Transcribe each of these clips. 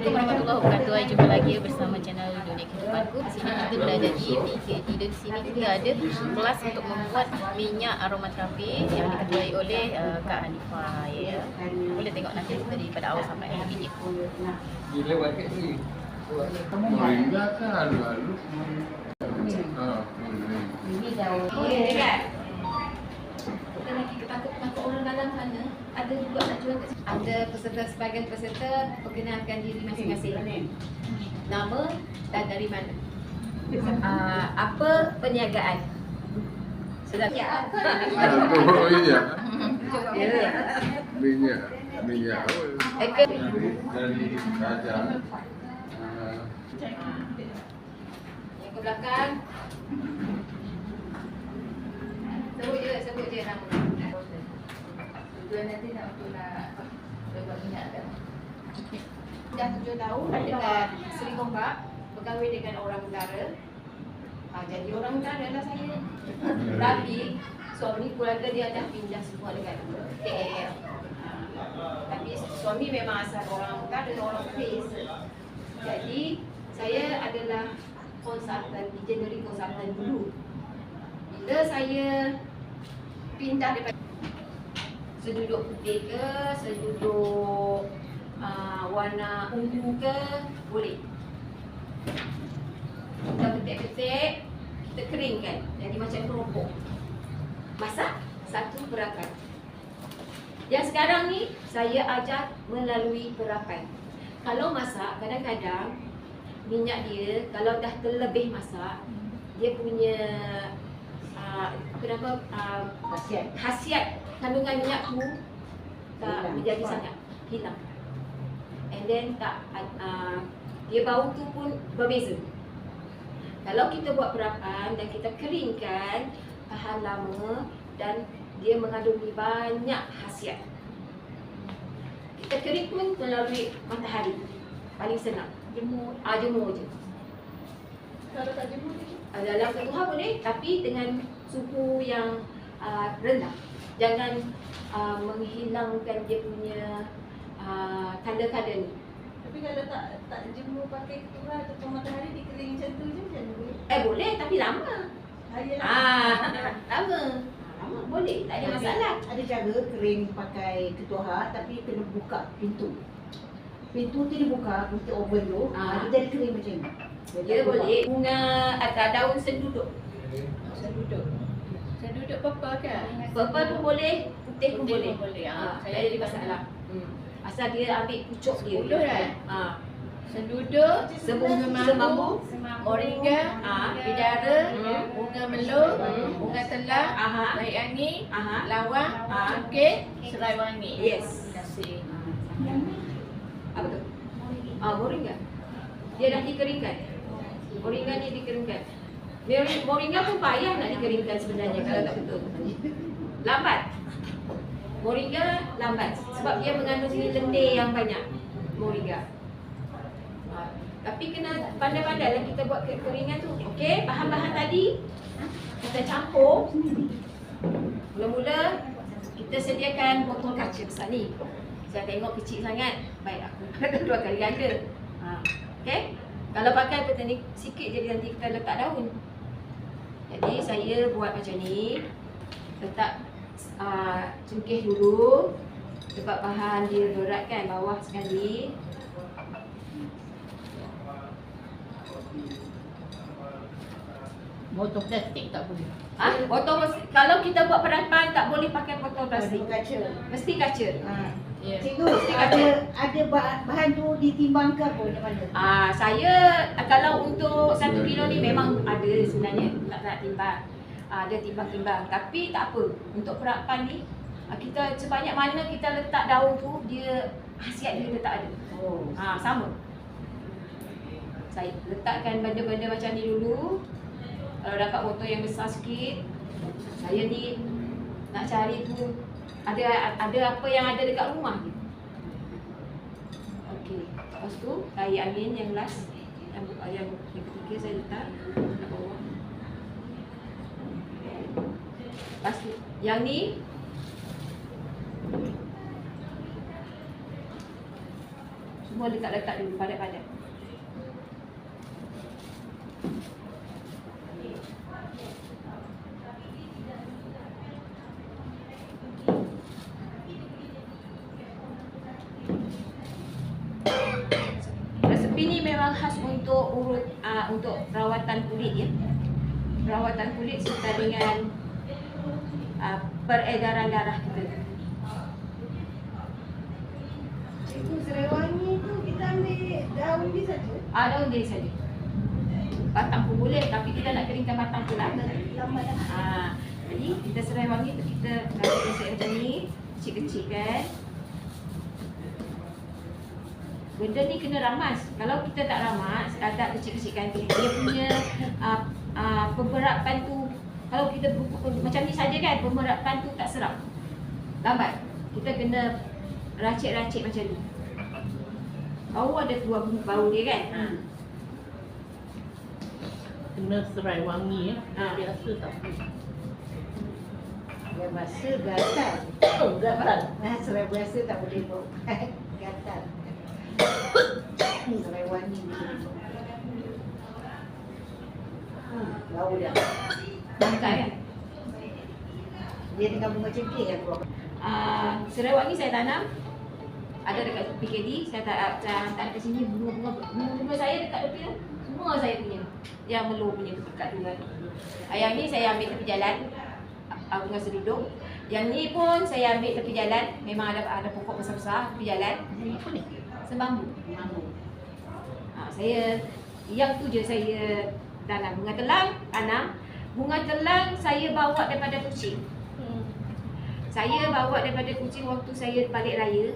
Assalamualaikum warahmatullahi wabarakatuh. Jumpa lagi bersama channel Dunia Kehidupanku. Di sini kita berada di PKD dan di sini kita ada kelas untuk membuat minyak aromaterapi yang diketuai oleh Kak Hanifah. Ya. Boleh tengok nanti daripada awal sampai akhir video. Gila pakai ni. Moringa kan lalu. Ini daun. Boleh kan? Kita lagi takut orang dalam sana. Ada juga nak jual kat sini. Ada peserta, sebagian peserta perkenalkan diri masing-masing. Nama dan dari mana. Apa perniagaan? Sudah. Ya. Oh iya. Ya. Minyak. Dari kerajaan. Yang ke belakang. Sebut je nama. Tujuan nanti nak untuk nak buat minyak kan. Dah 7 tahun dekat Seri Gombak, berkahwin dengan orang utara. Jadi orang utara lah saya. Tapi suami keluarga dia dah pindah semua dekat KL. Tapi suami memang asal orang utara, orang Perlis. Jadi saya adalah konsultan, engineering konsultan dulu. Bila saya pindah daripada seduduk putih ke, seduduk warna ungu ke, boleh. Kita petik-petik, kita keringkan, jadi macam keropok. Masak satu perakan. Yang sekarang ni saya ajar melalui perakan. Kalau masak, kadang-kadang minyak dia kalau dah terlebih masak, dia punya khasiat kandungan minyak tu tak menjadi sangat hilang. And then dia bau tu pun berbeza. Kalau kita buat perakan dan kita keringkan, tahan lama dan dia mengandungi banyak khasiat. Kita kering pun melalui matahari. Paling senang. Jemur je. Kalau tak jemur ni? Dalam ketuhan boleh, tapi dengan suhu yang rendah. Jangan menghilangkan dia punya tanda-tanda ni. Tapi kalau tak jemur pakai keturah ataupun matahari, dikering macam tu je macam mana boleh? Boleh, tapi lama. Lama. Lama boleh, tak ada masalah. Ada cara kering pakai ketuhat tapi kena buka pintu. Pintu tu dibuka, pintu oven tu, dia jadi kering macam ni. Dia boleh bunga atau daun senduduk. Senduduk purple ke? Purple pun boleh, putih pun boleh. Saya Tak ada masalah. Asal dia ambil pucuk dia. 10 dah. Senduduk, semambu, moringa, bidara, bunga melur, bunga telang, baik angin, lawang, cengkeh, serai wangi. Yes. Terima kasih. Apa tu? Moringa. Dia dah dikeringkan. Moringa ni dikeringkan. Moringa pun payah nak dikeringkan sebenarnya kalau tak betul. Lambat. Moringa lambat sebab dia mengandungi lendir yang banyak. Moringa. Tapi kena pandai-pandai lah kita buat kekeringan tu. Okey, bahan-bahan tadi kita campur. Mula-mula kita sediakan botol kaca besar ni. Saya tengok kecil sangat. Baik, aku ada 2 kali ganda. Okey. Kalau pakai petani sikit je nanti kita letak daun. Jadi saya buat macam ni. Letak cengkeh dulu. Sebab bahan dia berat kan, bawah sekali. Botol plastik tak boleh. Botol plastik. Kalau kita buat perakan tak boleh pakai botol plastik. Kaca. Mesti kaca. Ya. Cikgu, ada bahan tu ditimbang ke apa macam mana? Saya kalau untuk 1 kilo ni memang ada sebenarnya, tak timbang. Ada timbang-timbang. Tapi tak apa. Untuk perakan ni kita sebanyak mana kita letak daun tu, dia khasiat dia tak ada. Sama. Saya letakkan benda-benda macam ni dulu. Kalau dapat botol yang besar sikit, saya ni nak cari tu ada apa yang ada dekat rumah ni. Okey, lepas tu air angin yang last, yang ketiga saya letak kat bawah. Lepas tu yang ni Semua letak-letak dulu, padat-padat. Resepi ni memang khas untuk untuk perawatan kulit ya. Perawatan kulit serta dengan peredaran darah kita. Itu serai wangi tu kita ambil daun dia saja. Daun dia saja. Batang pun boleh, tapi kita nak keringkan batang tu lama. Jadi kita serai wangi tu kita kasih macam ni, kecil-kecil kan. Benda ni kena ramas. Kalau kita tak ramas, sekadar kecil-kecilkan dia punya pemerapan tu, kalau kita macam ni saja kan, pemerapan tu tak serap. Lambat. Kita kena racik-racik macam ni. Bau ada keluar bau dia kan. Kena serai wangi ya. Biasa tak boleh. Yang biasa gatal. Gatal. Serai biasa tak boleh bau. Gatal. Serai wangi ni. Bau dah. Bangkai kan. Dia dengan bunga cengkeh kan keluar. Serai wangi saya tanam. Ada dekat PKD, saya hantar ke sini bunga saya dekat tepi tu. Semua saya punya. Yang melu punya dekat tu kan. Yang ni saya ambil tepi jalan. Bunga seduduk. Yang ni pun saya ambil tepi jalan. Memang ada pokok besar-besar tepi jalan. Ini apa ni? Sembambu. Saya yang tu je saya tanam. Bunga telang tanam. Bunga telang saya bawa daripada Kuching. Saya bawa daripada Kuching waktu saya balik raya.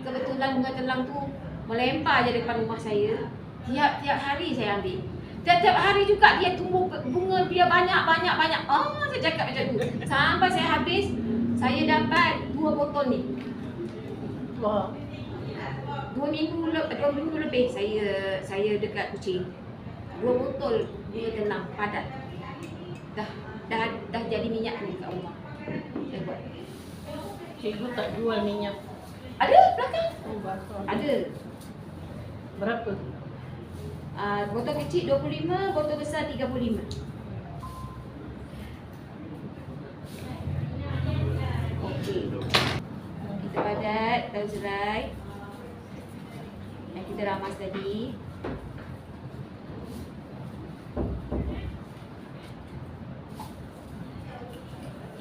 Kebetulan bunga telang tu melempar je depan rumah saya. Tiap-tiap hari saya ambil. Tiap-tiap hari juga dia tumbuh bunga dia banyak. Saya cakap macam tu. Sampai saya habis, saya dapat 2 botol ni. Wah. 2 minggu lebih saya dekat Kuching. 2 botol bunga telang padat. Dah jadi minyak ni kat rumah. Saya buat. Cikgu tak jual minyak. Ada belakang. Ada. Berapa? Botol kecil 25, botol besar 35. Okey. Kita padat daun serai yang kita ramas tadi.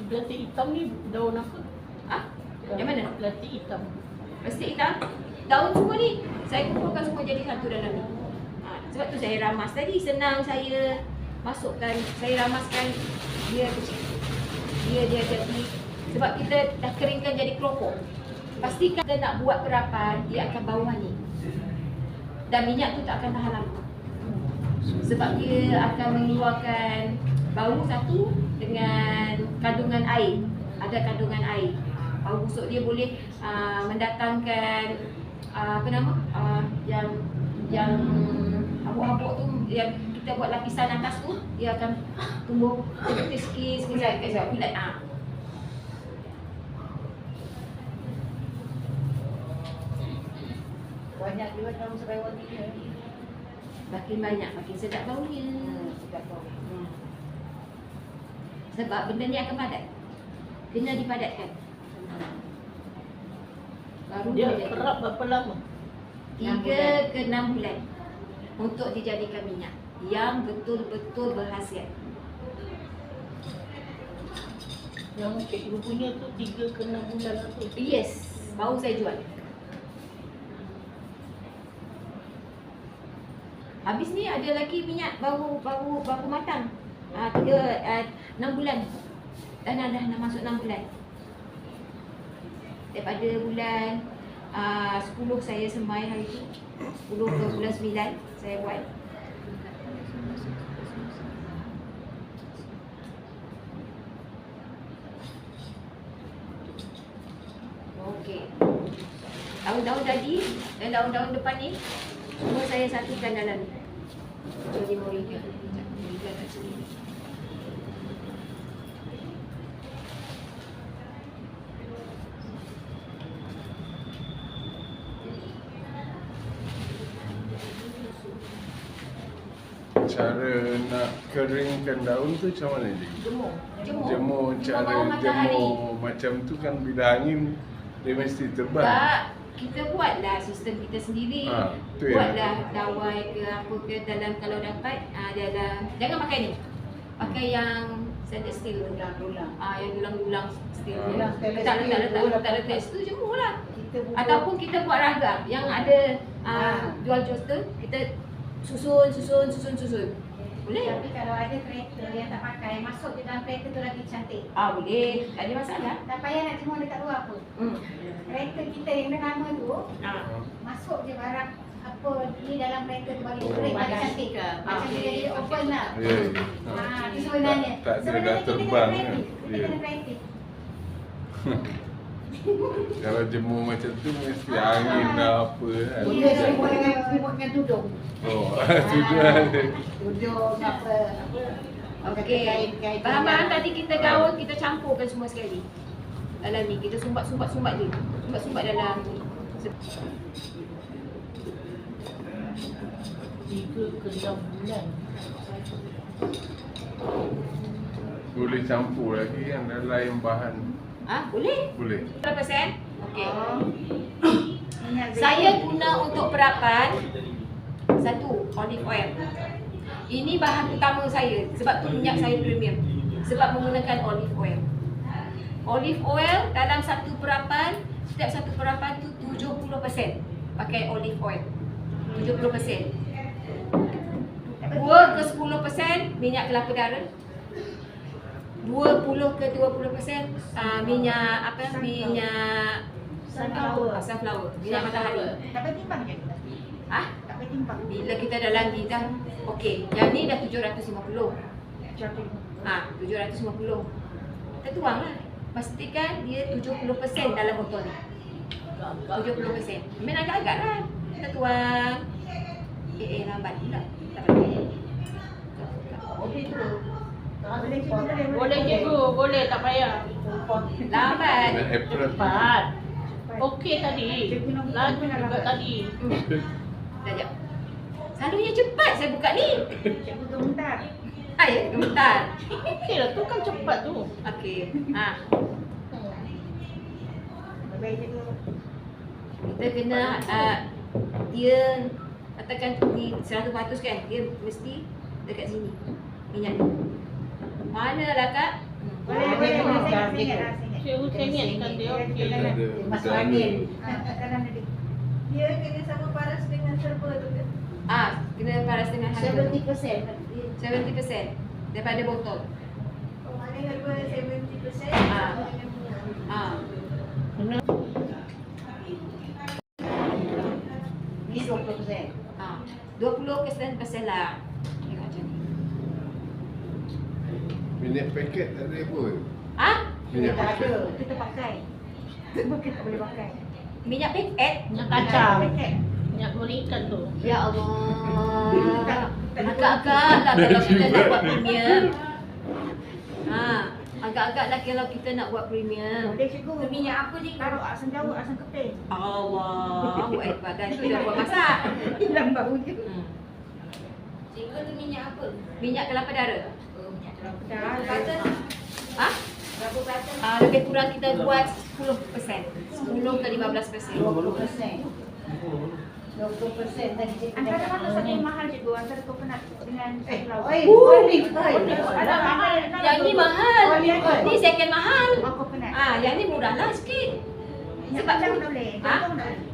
Plastik hitam ni daun apa? Yang mana? Plastik hitam. Plastik hitam. Daun semua ni saya kumpulkan semua jadi satu dalam ni. Sebab tu saya ramas tadi, senang saya masukkan, saya ramaskan dia kecil. Dia jadi, sebab kita dah keringkan jadi keropok. Pastikan kita nak buat perapan, dia akan bau wangi. Dan minyak tu tak akan tahan lama. Sebab dia akan mengeluarkan bau satu dengan kandungan air. Ada kandungan air. Bau busuk dia boleh mendatangkan yang habuk-habuk tu, yang kita buat lapisan atas tu, dia akan tumbuh seperti sikit pilat. Banyak juga daun serai wangi ni. Makin banyak, makin sedap baunya. Sedap bau. Sebab benda ni akan padat. Kena dipadatkan. Baru Dia jadi. kerap berapa lama? 3 ke 6 bulan untuk dijadikan minyak yang betul-betul berkhasiat. Yang cikgu punya tu 3 ke 6 bulan tu. Yes, baru saya jual. Habis ni ada lagi minyak baru matang. 6 bulan. Dah masuk 6 bulan. Daripada bulan 10 saya semai hari tu. 10 ke bulan 9 saya buat. Okey. Daun-daun tadi dan daun-daun depan ni semua saya satukan dalam ni. Jadi moringa. Moringa kat sini. Cara nak keringkan daun tu macam mana je? Jemur. Jemur, Di cara bawah matahari. jemur macam tu kan bila angin dia mesti terbang. Tak, kita buatlah sistem kita sendiri. Tu ya. Buatlah dawai ke apa ke dalam kalau dapat dalam jangan pakai ni. Pakai yang stainless steel tu. Dulang-dulang. Yang dulang-dulang steel tu. Dulang stainless Letak steel. tu jemur lah. Kita bubuh. Ataupun kita buat ragam yang ada jual-jual tu, kita susun. Boleh? Tapi kalau ada kereta yang tak pakai, masuk je dalam kereta tu lagi cantik. Boleh. Tak ada masalah. Tak payah nak jemur dekat luar pun. Kereta kita yang dah lama tu, masuk je barang apa di dalam kereta tu bagi kering lagi cantik. Macam dia jadi open lah. Ya. Itu sebenarnya. Tak ada dah Sebenarnya kita terbang kena kan? kreatif. Kita Ya. kena kreatif. Kalau jemur macam tu mesti angin dah apa kan. Boleh selimut dengan tudung. Oh, tu tu ada. Tudung apa. Okey. Kain-kain. Bahan-bahan tadi kita gaul, kita campurkan semua sekali. Dalam ni kita sumbat je. Sumbat dalam 3 ke 6 bulan. Boleh campur lagi kan dan lain bahan. boleh. Boleh. Berapa sen? Okey. Minyak zaitun. Saya guna untuk perapan 1 olive oil. Ini bahan utama saya sebab tu minyak saya premium. Sebab menggunakan olive oil. Olive oil dalam satu perapan, setiap satu perapan tu 70% pakai olive oil. 70%. 2 ke 10% minyak kelapa darah. 20 ke 20% minyak minyak sunflower, minyak matahari. Tak payah timbang je. Tak payah timbang. Bila kita dalam lidah, okey, yang ni dah 750. 750. Kita tuang lah. Pastikan dia 70% dalam botol ni. 70%. Main agak-agak lah. Kita tuang. Lambat pula. Tak boleh. Boleh cikgu, boleh tak payah. Lambat. Dan apron. Cepat. Okey tadi. Laju juga tadi. Sekejap. Selalunya cepat saya buka ni. Cikgu gemetar. Ya, gemetar. Okey lah tu kan cepat tu. Okey. Baik cikgu. Kita kena dia katakan ni 100% kan, dia mesti dekat sini minyak ni. Manalah Kak? Boleh. Saya ingat lah. Cikgu sengit kan dia. Okey. Masuk angin. Dalam tadi. Dia kena sama paras dengan serba tu kan. Kena paras dengan harga 70%. 70% daripada botol. Maknanya harga 70%. Ni 20%. 20% lah. Tengok macam ni. Minyak paket tak ada pun. Minyak Tak paket. ada. Kita pakai. Kita tak boleh pakai. Minyak paket? Minyak kacang. Pakai. Minyak goreng ikan tu. Ya Allah. Agak-agak lah kalau kita nak buat premium. Agak-agak lah kalau kita nak buat premium. Boleh cikgu. Minyak apa ni? Taruh asam jawut, asam keping. Allahu Akbar. Dan tu dah buat masak. Dalam bau je. Cikgu tu minyak apa? Minyak kelapa darah. Minyak kelapa darah. Berapa peratus? Lebih kurang kita buat 10%. 10 ke 15%. 20%. 20% tadi cikgu Antara cakap. mana satu yang mahal cikgu? Antara coconut dengan sunflower. Olive oil. Ada mahal. Yang ni mahal. Olive oil. Ni second mahal. Coconut. Yang ni murah lah sikit. Sebab Sebab tak boleh.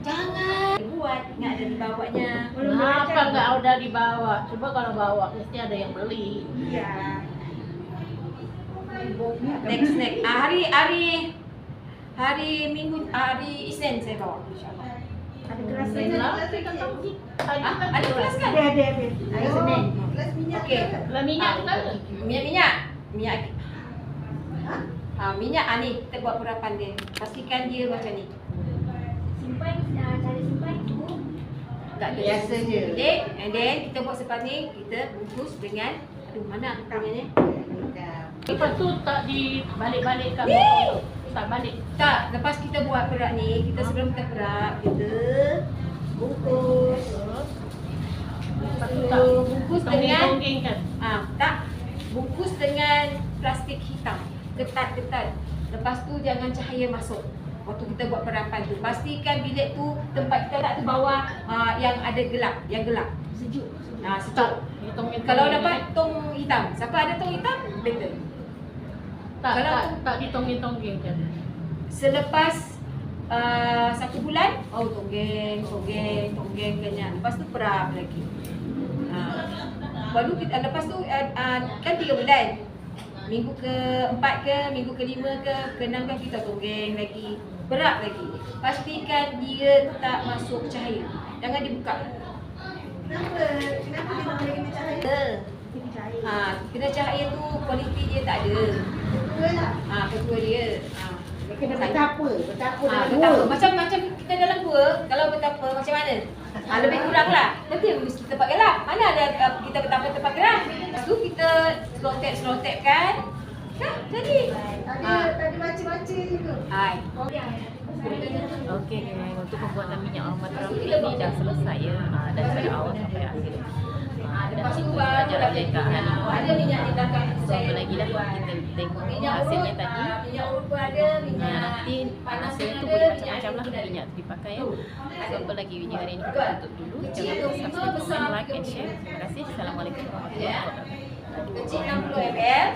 jangan buat ingat ada di bawahnya. Kenapa enggak ada di bawah? Coba kalau bawa mesti ada yang beli. Ya. Next. Hari Minggu, hari Isnin saya bawa insya-Allah. Ada kelas Lah, lain. kan tahu kita. Ada kelas kan? Ada. Hari Senin. Kelas minyak. Okey. Lah minyak tu kan. Minyak. Minyak ni kita buat perapan dia. Pastikan dia macam ni. Simpan, cara simpan tu. Tak ada. Biasa je. Okay, and then kita buat seperti ni, kita bungkus dengan mana punya ni? Lepas tu tak dibalik-balikkan. Ni! Tak balik. Tak, lepas kita buat perak ni, kita sebelum kita perak, kita bungkus. Lepas tu bungkus bungkus dengan Tonggeng-tonggeng kan? tak, bungkus dengan plastik hitam, ketat-ketat. Lepas tu jangan cahaya masuk. Waktu kita buat perapan tu, pastikan bilik tu tempat kita letak tu bawah yang ada gelap, yang gelap. Sejuk. Sejuk. Kalau dapat tong hitam, siapa ada tong hitam, better. Tak ditonggeng-tonggeng kan? Selepas 1 bulan, tonggeng kenyang. Lepas tu perap lagi. Baru kita, lepas tu kan 3 bulan. Minggu ke-4 ke, minggu ke-5 ke, ke-6 kan kita tonggeng lagi. Perap lagi. Pastikan dia tak masuk cahaya. Jangan dibuka. Kenapa dia tak boleh kena cahaya? Kena cahaya tu kualiti dia tak ada. Betul lah. Ketua dia. Kena betapa dalam Betapa. gua. Macam kita dalam gua, kalau betapa macam mana? Lebih kurang lah. Nanti mesti tempat gelap. Mana ada kita betapa tempat gelap? Lepas tu kita slow tap kan? Dah, jadi. Tadi baca-baca juga. Okey, untuk pembuatan minyak aromat terapi ini dah selesai ya. Daripada awal sampai akhir. Lepas tu Kita baru belajar update kat hari ini. ada minyak di belakang. Satu lagi lah kita tengok Minyak hasilnya urut, tadi. minyak urut pun ada, minyak Nanti panas hasil pun tu ada, boleh macam-macam lah air minyak tu dipakai ya. Sampai lagi video hari ini kita Betul. tutup dulu. Kecil Jangan tu, lupa lima subscribe, besar, komen, like and 30. share. Terima kasih. Assalamualaikum warahmatullahi Ya. wabarakatuh. Kecil 60 ml.